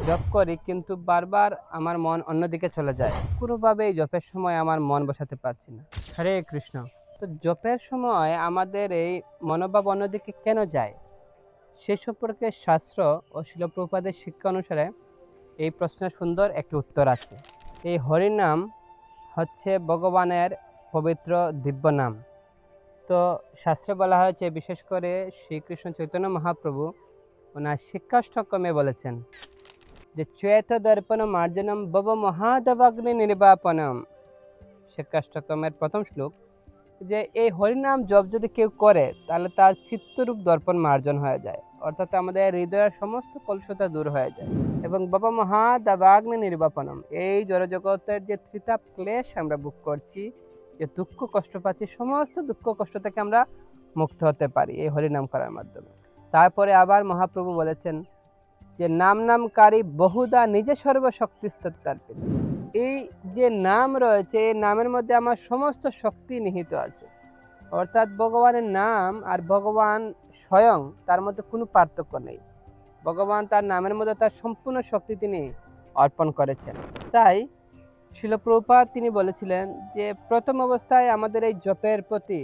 জপ করি কিন্তু বারবার আমার মন অন্যদিকে চলে যায়। কোনোভাবেই জপের সময় আমার মন বসাতে পারছি না। হরে কৃষ্ণ। তো জপের সময় আমাদের এই মনোভাব অন্যদিকে কেন যায়? সে সম্পর্কে শাস্ত্র ও শিল প্রভুপাদের শিক্ষা অনুসারে এই প্রশ্নের সুন্দর একটি উত্তর আছে। এই হরিনাম হচ্ছে ভগবানের পবিত্র দিব্য নাম। তো শাস্ত্রে বলা হয়েছে, বিশেষ করে শ্রীকৃষ্ণ চৈতন্য মহাপ্রভু ওনার শিক্ষাষ্টকমে বলেছেন যে চ্বেত দর্পণ মার্জনম ভব মহাদবাগ্নি নির্বাপনম। শিক্ষাষ্টকমের প্রথম শ্লোক, যে এই হরিনাম জপ যদি কেউ করে তাহলে তার চিত্তরূপ দর্পণ মার্জন হয়ে যায়, অর্থাৎ আমাদের হৃদয়ের সমস্ত কলুষতা দূর হয়ে যায়। এবং বাবা মহাদাবাগ্নি নির্বাপনম, এই জড়জগতের যে ত্রিতাপ ক্লেশ আমরা ভোগ করছি, যে দুঃখ কষ্ট পাচ্ছি, সমস্ত দুঃখ কষ্ট থেকে আমরা মুক্ত হতে পারি এই হরিনাম করার মাধ্যমে। তারপরে আবার মহাপ্রভু বলেছেন যে নাম নামকারী বহুদা নিজে সর্বশক্তি স্তত্তার্পিত। এই যে নাম রয়েছে, এই নামের মধ্যে আমার সমস্ত শক্তি নিহিত আছে, অর্থাৎ ভগবানের নাম আর ভগবান স্বয়ং, তার মধ্যে কোনো পার্থক্য নেই। ভগবান তার নামের মধ্যে তার সম্পূর্ণ শক্তি তিনি অর্পণ করেছেন। তাই শিল প্রভুপাদ তিনি বলেছিলেন যে প্রথম অবস্থায় আমাদের এই জপের প্রতি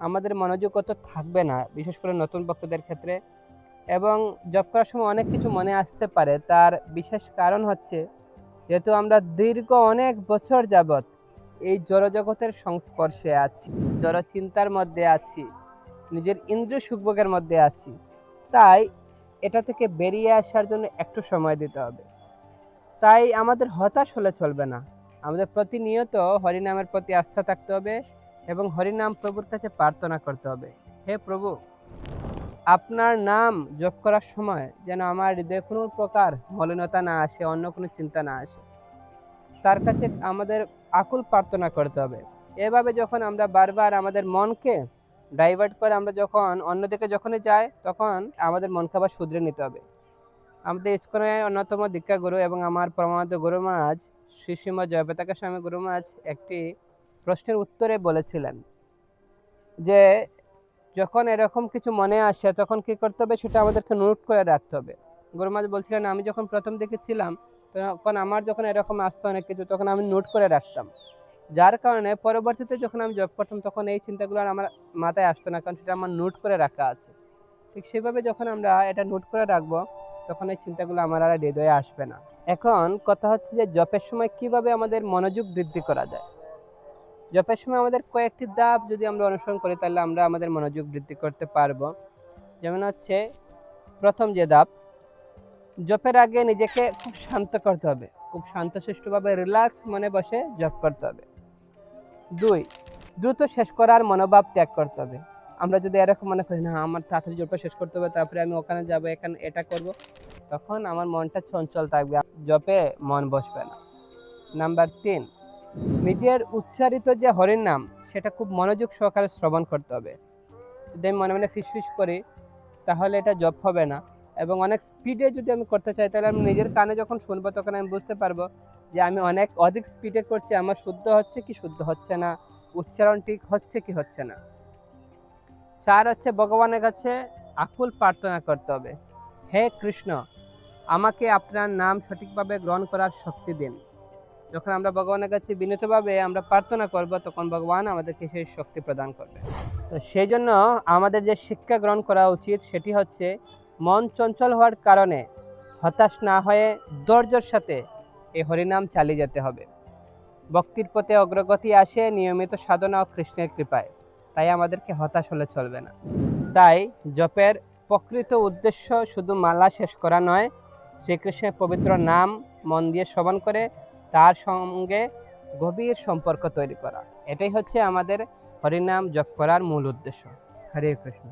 আমাদের মনোযোগ অত থাকবে না, বিশেষ করে নতুন ভক্তদের ক্ষেত্রে। এবং জপ করার সময় অনেক কিছু মনে আসতে পারে। তার বিশেষ কারণ হচ্ছে, যেহেতু আমরা দীর্ঘ অনেক বছর যাবৎ এই জড়জগতের সংস্পর্শে আছি, জড় চিন্তার মধ্যে আছি, নিজের ইন্দ্রিয় সুখভোগের মধ্যে আছি, তাই এটা থেকে বেরিয়ে আসার জন্য একটু সময় দিতে হবে। তাই আমাদের হতাশ হলে চলবে না, আমাদের প্রতিনিয়ত হরিনামের প্রতি আস্থা থাকতে হবে এবং হরিনাম প্রভুর কাছে প্রার্থনা করতে হবে, হে প্রভু, আপনার নাম জপ করার সময় যেন আমার হৃদয়ে কোনো প্রকার মলিনতা না আসে, অন্য কোনো চিন্তা না আসে। তার কাছে আমাদের আকুল প্রার্থনা করতে হবে। এভাবে যখন আমরা বারবার আমাদের মনকে ডাইভার্ট করে আমরা যখন অন্যদিকে যখনই যাই, তখন আমাদের মনকে আবার শুধরে নিতে হবে। আমাদের ইস্কনের অন্যতম দীক্ষা গুরু এবং আমার পরমানন্দ গুরু মহারাজ শ্রী শ্রীমৎ জয়প্রতাকা স্বামী গুরু মহারাজ একটি প্রশ্নের উত্তরে বলেছিলেন যে যখন এরকম কিছু মনে আসে তখন কি করতে হবে, সেটা আমাদেরকে নোট করে রাখতে হবে। গুরু মহারাজ বলছিলেন, আমি যখন প্রথম দেখেছিলাম তখন আমার যখন এরকম আসতো অনেক কিছু, তখন আমি নোট করে রাখতাম, যার কারণে পরবর্তীতে যখন আমি জব করতাম তখন এই চিন্তাগুলো আর আমার মাথায় আসতো না, কারণ সেটা আমার নোট করে রাখা আছে। ঠিক সেভাবে যখন আমরা এটা নোট করে রাখবো, তখন এই চিন্তাগুলো আমার আর হৃদয়ে আসবে না। এখন কথা হচ্ছে যে জপের সময় কিভাবে আমাদের মনোযোগ বৃদ্ধি করা যায়। জপের সময় আমাদের কয়েকটি ধাপ যদি আমরা অনুসরণ করি, তাহলে আমরা আমাদের মনোযোগ বৃদ্ধি করতে পারবো। যেমন হচ্ছে, প্রথম যে ধাপ, জপের আগে নিজেকে খুব শান্ত করতে হবে, খুব শান্তশিষ্টভাবে রিল্যাক্স মনে বসে জপ করতে হবে। 2, দ্রুত শেষ করার মনোভাব ত্যাগ করতে হবে। আমরা যদি এরকম মনে করি, না আমার তাড়াতাড়ি জপটা শেষ করতে হবে, তারপরে আমি ওখানে যাবো, এখানে এটা করব, তখন আমার মনটা চঞ্চল থাকবে, জপে মন বসবে না। নাম্বার 3, নিজের উচ্চারিত যে হরির নাম সেটা খুব মনোযোগ সহকারে শ্রবণ করতে হবে। যদি আমি মনে মনে ফিসফিস করি তাহলে এটা জপ হবে না। এবং অনেক স্পিডে যদি আমি করতে চাই, তাহলে আমি নিজের কানে যখন শুনবো তখন আমি বুঝতে পারবো যে আমি অধিক স্পিডে করছি, আমার শুদ্ধ হচ্ছে কি শুদ্ধ হচ্ছে না, উচ্চারণ ঠিক হচ্ছে কি হচ্ছে না। 4 হচ্ছে, ভগবানের কাছে আকুল প্রার্থনা করতে হবে, হে কৃষ্ণ, আমাকে আপনার নাম সঠিকভাবে গ্রহণ করার শক্তি দিন। যখন আমরা ভগবানের কাছে বিনীতভাবে আমরা প্রার্থনা করব, তখন ভগবান আমাদেরকে সেই শক্তি প্রদান করবে। তো সেই জন্য আমাদের যে শিক্ষা গ্রহণ করা উচিত সেটি হচ্ছে, মন চঞ্চল হওয়ার কারণে হতাশ না হয়ে ধৈর্যের সাথে এই হরিনাম চালিয়ে যেতে হবে। ভক্তির পথে অগ্রগতি আসে নিয়মিত সাধনা ও কৃষ্ণের কৃপায়, তাই আমাদেরকে হতাশ হলে চলবে না। তাই জপের প্রকৃত উদ্দেশ্য শুধু মালা শেষ করা নয়, শ্রীকৃষ্ণের পবিত্র নাম মন দিয়ে শ্রবণ করে তার সঙ্গে গভীর সম্পর্ক তৈরি করা। এটাই হচ্ছে আমাদের হরিনাম জপ করার মূল উদ্দেশ্য। হরে কৃষ্ণ।